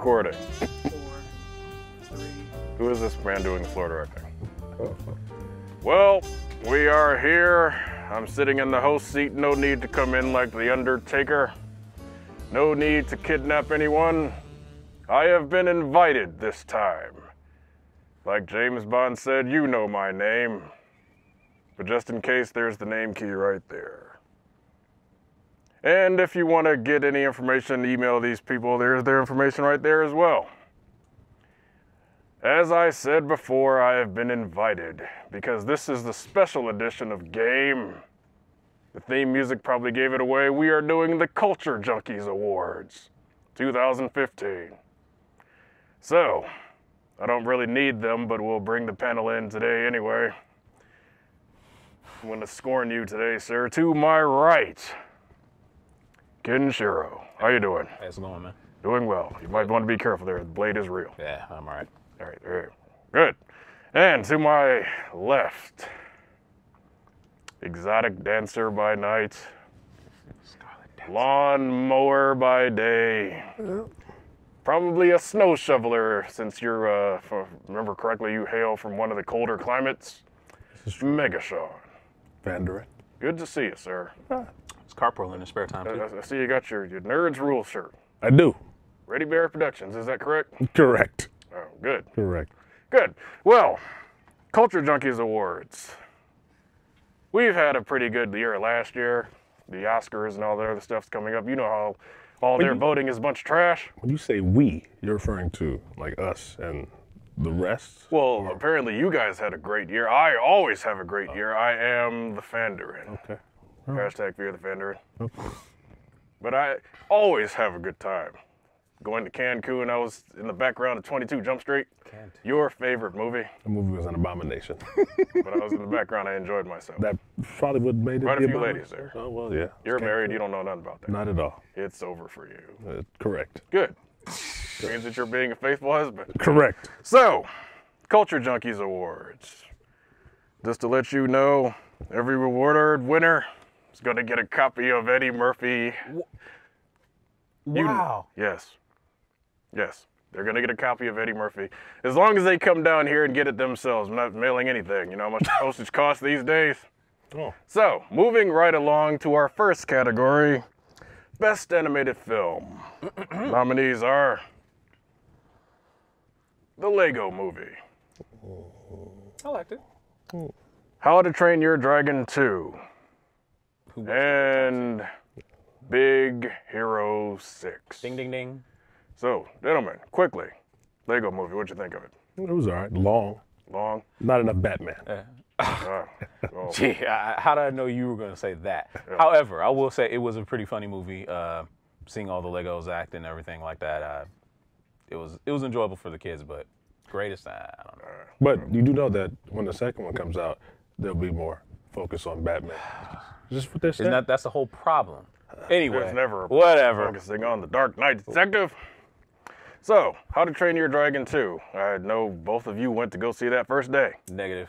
recording. 4, 3. Who is this man doing the floor directing? Well, we are here. I'm sitting in the host seat. No need to come in like the Undertaker. No need to kidnap anyone. I have been invited this time. Like James Bond said, you know my name. But just in case, there's the name key right there. And if you want to get any information, email these people. There's their information right there as well. As I said before, I have been invited because this is the special edition of Game. The theme music probably gave it away. We are doing the Culture Junkies Awards 2015. So, I don't really need them, but we'll bring the panel in today anyway. I'm going to scorn you today, sir. To my right, Kenshiro. How you doing? How's it going, man? Doing well. You might want to be careful there. The blade is real. Yeah, I'm all right. All right. Good. And to my left, exotic dancer by night, lawn mower by day, probably a snow shoveler since you're, if I remember correctly, you hail from one of the colder climates. Megashawn. Vanderin. Good to see you, sir. It's carpooling in the spare time, too. I see you got your Nerds Rule shirt. I do. Ready Bear Productions, is that correct? Correct. Oh, good. Correct. Good. Well, Culture Junkies Awards. We've had a pretty good year last year. The Oscars and all that other stuff's coming up. You know how all their voting is a bunch of trash. When you say we, you're referring to like us and the rest? Well, apparently you guys had a great year. I always have a great year. I am the Fanderin. Okay. Hashtag Fear the Fanderin. Okay. But I always have a good time. Going to Cancun, I was in the background of 22 Jump Street. Your favorite movie. The movie was an abomination. But I was in the background, I enjoyed myself. That probably would have made it. Quite a the few abomination. ladies there. Oh, well, yeah. You're married, you don't know nothing about that. Not at all. It's over for you. Correct. Good. Means that you're being a faithful husband. Correct. So, Culture Junkies Awards. Just to let you know, every award winner is going to get a copy of Eddie Murphy. Wow. Yes. They're going to get a copy of Eddie Murphy. As long as they come down here and get it themselves. I'm not mailing anything. You know how much postage costs these days? Oh. So, moving right along to our first category, Best Animated Film. Nominees are The Lego Movie, I liked it. How to Train Your Dragon 2, and Big Hero 6. Ding, ding, ding. So, gentlemen, quickly, Lego Movie, what'd you think of it? It was all right. Long. Long? Not enough Batman. Well, Gee, how did I know you were going to say that? Yeah. However, I will say it was a pretty funny movie. Seeing all the Legos act and everything like that, it was enjoyable for the kids, but greatest, I don't know. But you do know that when the second one comes out, there'll be more focus on Batman. Just what they're saying. That's the whole problem. Anyway, there's never whatever. Focusing on the Dark Knight Detective. So, How to Train Your Dragon 2. I know both of you went to go see that first day. Negative.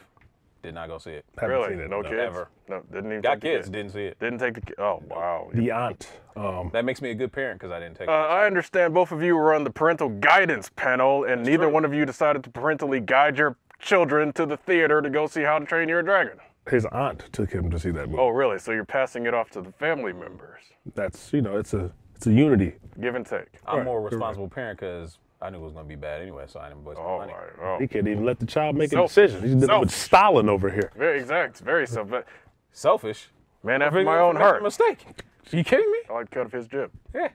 Did not go see it. Haven't Really? seen it, No kids? Ever. No, didn't even Got take the kids, kids. didn't see it. Didn't take the kids. Oh, wow. The aunt. That makes me a good parent because I didn't take it. I understand both of you were on the parental guidance panel, and neither one of you decided to parentally guide your children to the theater to go see How to Train Your Dragon. His aunt took him to see that movie. Oh, really? So you're passing it off to the family members. That's, it's a unity. Give and take. I'm more responsible parent because I knew it was going to be bad anyway, so I didn't waste my money. Oh. He can't even let the child make a Selfish. decision. He's dealing with Stalin over here. Very exact. Very selfish. Selfish? Man after my own heart. Mistake. Are you kidding me? I like to cut off his jib. Yeah.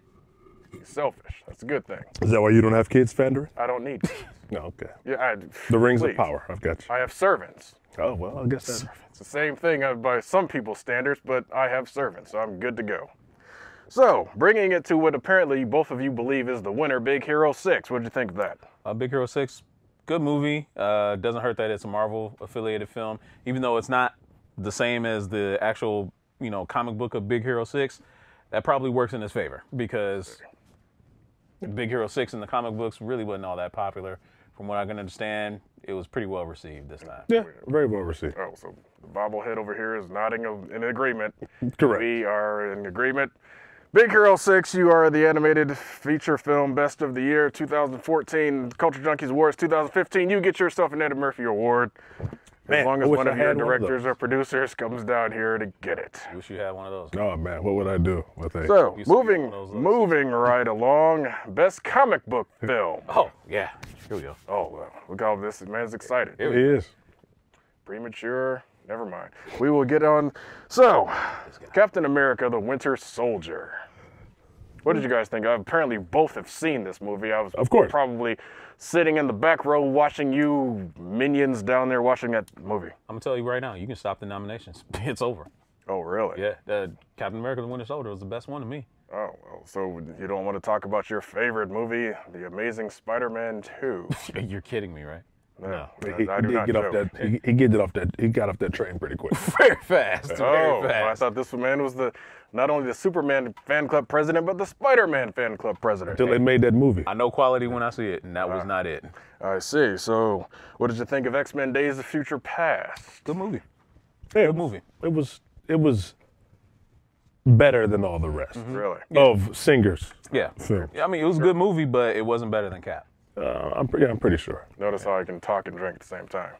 He's selfish. That's a good thing. Is that why you don't have kids, Fender? I don't need kids. No, okay. Yeah, The rings please. of power. I've got you. I have servants. Oh, well, I guess that's... It's the same thing by some people's standards, but I have servants, so I'm good to go. So, bringing it to what apparently both of you believe is the winner, Big Hero 6. What'd you think of that? Big Hero 6, good movie. Doesn't hurt that it's a Marvel affiliated film, even though it's not the same as the actual, comic book of Big Hero 6. That probably works in his favor because Big Hero 6 in the comic books really wasn't all that popular. From what I can understand, it was pretty well received this time. Yeah, very well received. Oh, so the bobblehead over here is nodding in agreement. Correct. We are in agreement. Big Hero 6, you are the animated feature film best of the year 2014, Culture Junkies Awards 2015. You get yourself an Eddie Murphy Award. As Man, long I as wish one I of your had one of directors those. or producers comes down here to get it. Wish you had one of those. Oh man, what would I do with a? So, You see one moving of those lists. moving right along, best comic book film. Oh, yeah. Here we go. Oh, well, look how this man's excited. It is. Premature, never mind. We will get on. So, Captain America, the Winter Soldier. What did you guys think? Apparently, both have seen this movie. I was Of course. probably sitting in the back row watching you minions down there watching that movie. I'm going to tell you right now, you can stop the nominations. It's over. Oh, really? Yeah, Captain America the Winter Soldier was the best one to me. Oh, well, so you don't want to talk about your favorite movie, The Amazing Spider-Man 2? You're kidding me, right? No, He I do did not get joke. off that. He get it off that. He got off that train pretty quick. Very fast. Oh, Very I fast. thought this man was not only the Superman fan club president, but the Spider-Man fan club president. Until they made that movie. I know quality when I see it, and that was not it. I see. So, what did you think of X-Men Days of Future Past? Good movie. Yeah, Good movie. It was better than all the rest Really? of singers. Yeah. Film. I mean, it was a good movie, but it wasn't better than Cap. I'm pretty sure. Notice how I can talk and drink at the same time.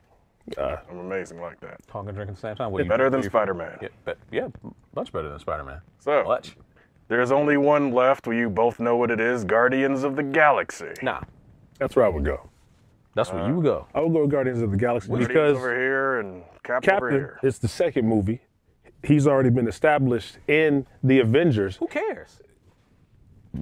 Uh, I'm amazing like that. Talk and drink at the same time. What do you- Better than what do you- Spider-Man. Yeah, much better than Spider-Man. So, Much. there's only one left. Well, you both know what it is. Guardians of the Galaxy. Nah, that's where I would go. that's where you would go. I would go with Guardians of the Galaxy Guardians because over here and Cap over Captain here. is the second movie. He's already been established in the Avengers. Who cares?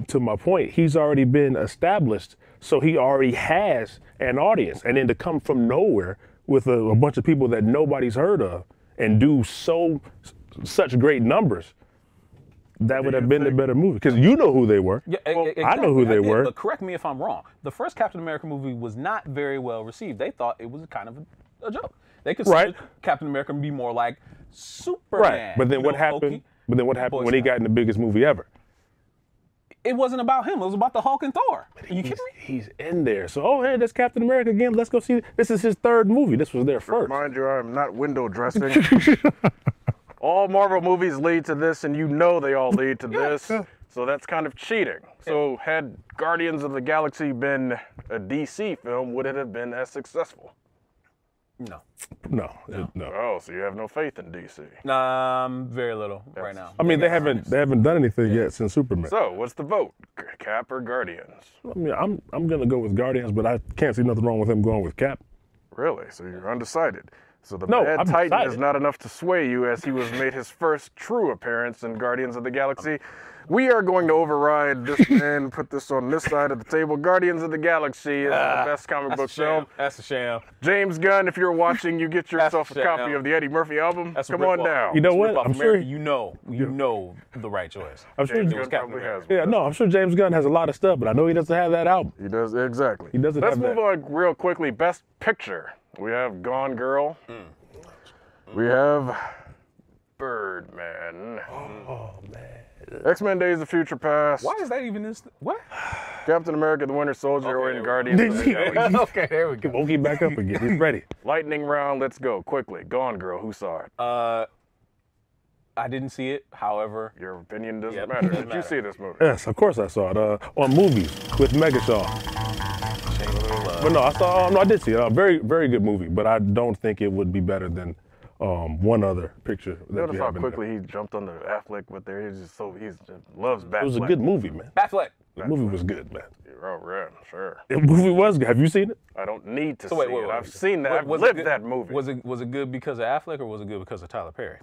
To my point, he's already been established, so he already has an audience. And then to come from nowhere with a bunch of people that nobody's heard of and do such great numbers, that would have been the better movie. Because you know who they were. Yeah, I know who they did, were. But correct me if I'm wrong. The first Captain America movie was not very well received. They thought it was kind of a joke. They considered Right. Captain America to be more like Superman. Right. But then You what know, happened? hokey. But then what happened Boy when he Scout. got in the biggest movie ever? It wasn't about him. It was about the Hulk and Thor. Are you kidding me? He's in there. So, oh, hey, that's Captain America again. Let's go see. This is his third movie. This was their first. Mind you, I'm not window dressing. All Marvel movies lead to this, and you know they all lead to this. yeah. So that's kind of cheating. So had Guardians of the Galaxy been a DC film, would it have been as successful? No. No. Oh, so you have no faith in DC. Very little right now. I mean, they haven't done anything yet since Superman. So what's the vote? Cap or Guardians? I mean, I'm gonna go with Guardians, but I can't see nothing wrong with him going with Cap. Really? So you're undecided. So the No, Mad I'm Titan decided. is not enough to sway you, as he was made his first true appearance in Guardians of the Galaxy. We are going to override this and put this on this side of the table. Guardians of the Galaxy is the best comic book film. That's a sham. James Gunn, if you're watching, you get yourself a That's copy shit, of the Eddie Murphy album. That's a Come on rip-off. down. You know what? Rip off I'm sure. America, you know the right choice. I'm sure. James it was Gunn Captain probably America. has one. Yeah, no, I'm sure James Gunn has a lot of stuff, but I know he doesn't have that album. He does, exactly. He doesn't Let's have move that. on real quickly. Best Picture. We have Gone Girl. We have Birdman. Oh man. X-Men Days of Future Past. Why is that even this? What? Captain America, the Winter Soldier, or in Okay, Guardians of the Galaxy. Okay, there we go. Won't get back up again. He's ready. Lightning round, let's go quickly. Gone Girl, who saw it? I didn't see it. However, Your opinion doesn't Yeah, matter. doesn't Did you matter. see this movie? Yes, of course I saw it on movies with Megashaw. Shane Little Love. But no, I saw. No, I did see it. Very, very good movie. But I don't think it would be better than one other picture. That Notice we how have in there. quickly he jumped on the Affleck with there. He's just loves Batfleck. It was a good movie, man. Batfleck. The movie was good, man. Oh, yeah, sure. The movie was good. Have you seen it? I don't need to So see wait, it. I've seen that. I've Was it lived good- that movie. Was it good because of Affleck or was it good because of Tyler Perry?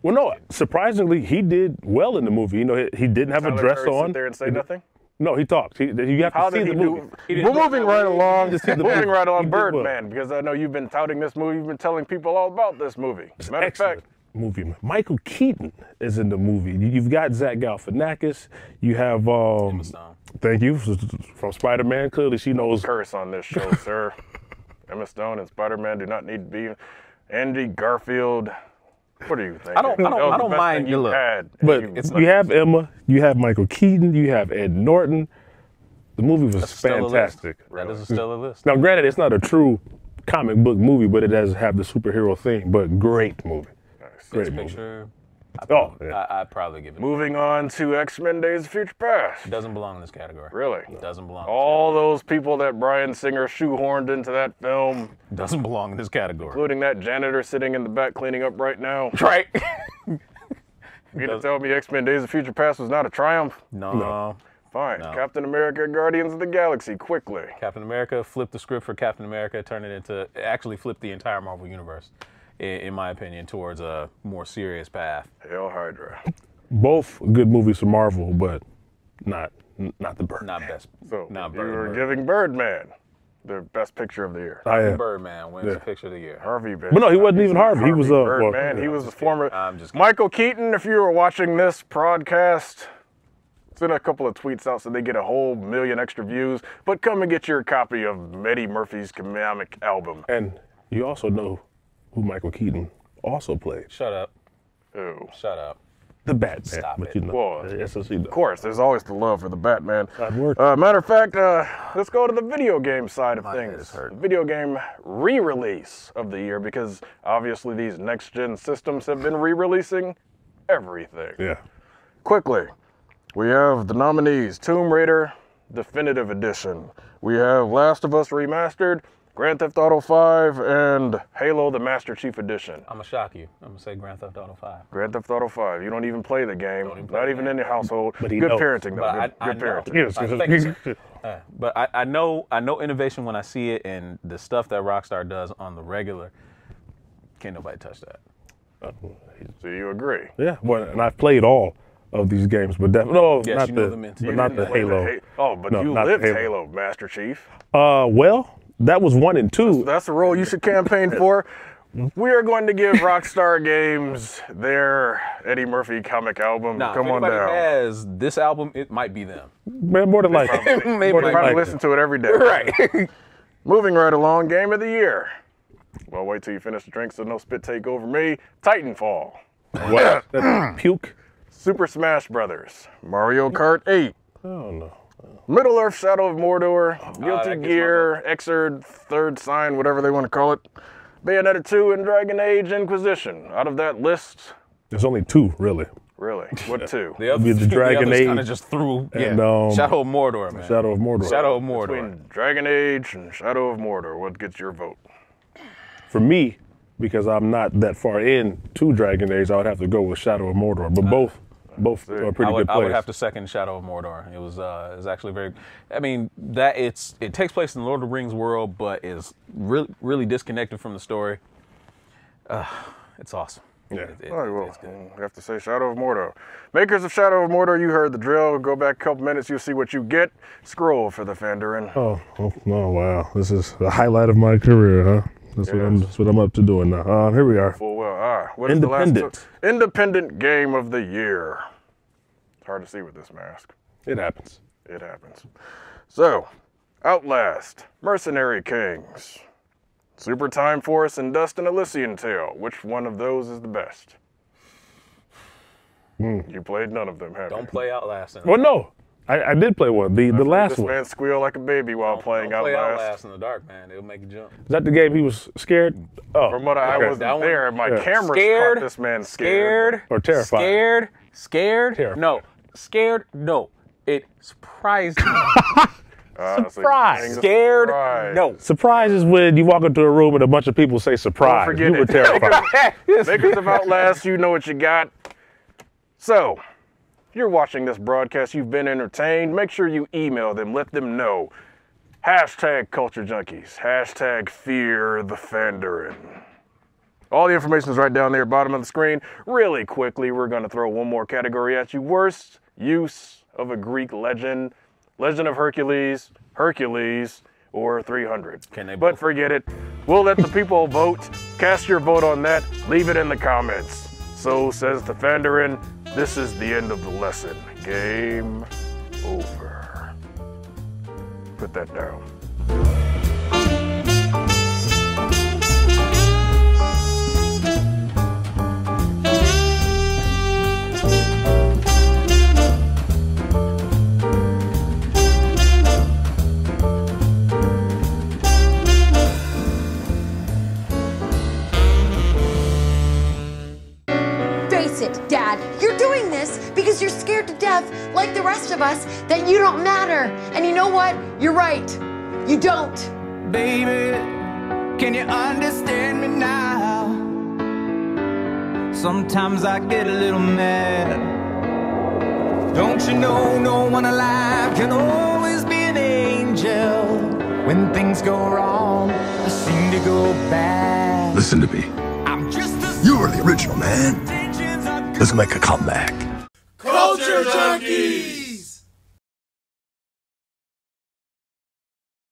Well, no. Surprisingly, he did well in the movie. You know, he didn't have a Tyler dress Perry on. sit there and say nothing? No, he talked. You have How to see did the he movie. do? We're moving right along. Just see the Moving movie. right He along, did well. Birdman, because I know you've been touting this movie. You've been telling people all about this movie. Matter of Excellent fact, movie, man. Michael Keaton is in the movie. You've got Zach Galifianakis. You have Stone. thank you from Spider-Man. Clearly, she knows. curse on this show, sir. Emma Stone and Spider-Man do not need to be. Andy Garfield. What are you thinking? I don't That was the best mind thing your you look. had, and But you have Emma. You have Michael Keaton. You have Ed Norton. The movie was That's a stellar list. fantastic. That is a stellar list. Now, granted, it's not a true comic book movie, but it does have the superhero thing. But great movie. Nice. Great Best movie. picture. Oh, yeah. I'd probably give it. Moving on to X-Men Days of Future Past. It doesn't belong in this category. Really? It doesn't belong. All those people that Bryan Singer shoehorned into that film, Doesn't belong in this category. including that janitor sitting in the back cleaning up right now. Right. You mean to tell me X-Men Days of Future Past was not a triumph? No. Fine. No. Captain America, Guardians of the Galaxy, quickly. Captain America flipped the script for Captain America, turned it into, actually flipped the entire Marvel Universe, in my opinion, towards a more serious path. Hail Hydra. Both good movies from Marvel, but not the Birdman. Not best. So not you were Birdman. giving Birdman the best picture of the year. I am. Birdman wins the picture of the year. Harvey, baby. But no, he wasn't even Harvey. He was Birdman. well, He was the former. I'm just kidding. Michael Keaton, if you were watching this broadcast, send a couple of tweets out so they get a whole million extra views. But come and get your copy of Eddie Murphy's comic album. And you also know who Michael Keaton also played. Shut up. Oh. Shut up. The Batman. Stop but it. you know, Well, SOC Of course, there's always the love for the Batman. That works. Matter of fact, let's go to the video game side of My head things. is hurt. Video game re-release of the year, because obviously these next-gen systems have been re-releasing everything. Yeah. Quickly, we have the nominees: Tomb Raider Definitive Edition. We have Last of Us Remastered, Grand Theft Auto 5, and Halo the Master Chief Edition. I'm gonna shock you. I'm gonna say Grand Theft Auto 5. Grand Theft Auto 5. You don't even play the game. even play Not the even game. in your household. But he Good knows. parenting, though. But I Good know. parenting. Yes. Thank you, sir. But I know innovation when I see it, and the stuff that Rockstar does on the regular, can't nobody touch that. So you agree? Yeah. Well, and I've played all of these games, but no, Yes, not you know the, them into but you. not You the didn't play Halo. Oh, but No, you not the lived Halo. Halo, Master Chief. Well, that was 1 and 2. That's the role you should campaign for. We are going to give Rockstar Games their Eddie Murphy comic album. Nah, Come if on anybody down. has this album, it might be them. Man, more than likely. Maybe More They than probably likely. listen to it every day. Right. Moving right along, Game of the Year. Well, wait till you finish the drink so no spit take over me. Titanfall. What? That's puke? Super Smash Brothers. Mario Kart 8. Oh, no. Middle-earth Shadow of Mordor. Guilty that gets Gear. Exerd, Third Sign, whatever they want to call it. Bayonetta 2 and Dragon Age Inquisition. Out of that list, There's only 2, really. really, what two? The other, Be the Dragon kind of Age just threw. and, Shadow of Mordor, man. Shadow of Mordor. Shadow of Mordor. Between Dragon Age and Shadow of Mordor, what gets your vote? For me, because I'm not that far in to Dragon Age, I would have to go with Shadow of Mordor. But both are pretty good I would plays. have to second Shadow of Mordor. It was actually very. I mean, that it takes place in the Lord of the Rings world, but is really disconnected from the story. It's awesome. Yeah. All right, well, it's good. you have to say Shadow of Mordor. Makers of Shadow of Mordor, you heard the drill. Go back a couple minutes, you'll see what you get. Scroll for the Fandarin. Oh, wow. This is the highlight of my career, huh? That's what I'm up to doing now. Here we are. Full well. What is the last Independent. Independent Game of the Year? It's hard to see with this mask. It happens. It happens. So, Outlast, Mercenary Kings, Super Time Force, and Dust and Elysian Tale. Which one of those is the best? You played none of them, have you? Don't play Outlast. Well, no. I did play one. The last This one. man squeal like a baby while playing Don't play Outlast. Outlast in the dark, man. It'll make you jump. Is that the game he was scared? Oh, From what I okay. wasn't That one- there, my yeah. camera Scared. caught this man scared. Or terrified. Scared. Terrified. No. Scared. No. It surprised me. Surprise. Scared. Surprise. No. Surprise is when you walk into a room and a bunch of people say surprise. Don't forget You were it. terrified. Makers of Outlast, you know what you got. So, if you're watching this broadcast, you've been entertained, make sure you email them, let them know. Hashtag Culture Junkies, hashtag Fear the Fandarin. All the information is right down there, bottom of the screen. Really quickly, we're going to throw one more category at you. Worst use of a Greek legend. Legend of Hercules, or 300. Can they But both? forget it. We'll let the people vote. Cast your vote on that. Leave it in the comments. So says the Fandarin. This is the end of the lesson. Game over. Put that down. Day face it, Dad. You're doing this because you're scared to death, like the rest of us, that you don't matter. And you know what? You're right. You don't. Baby, can you understand me now? Sometimes I get a little mad. Don't you know no one alive can always be an angel? When things go wrong, they seem to go bad. Listen to me. I'm just a You are the original, man. Let's make a comeback. Culture Junkies!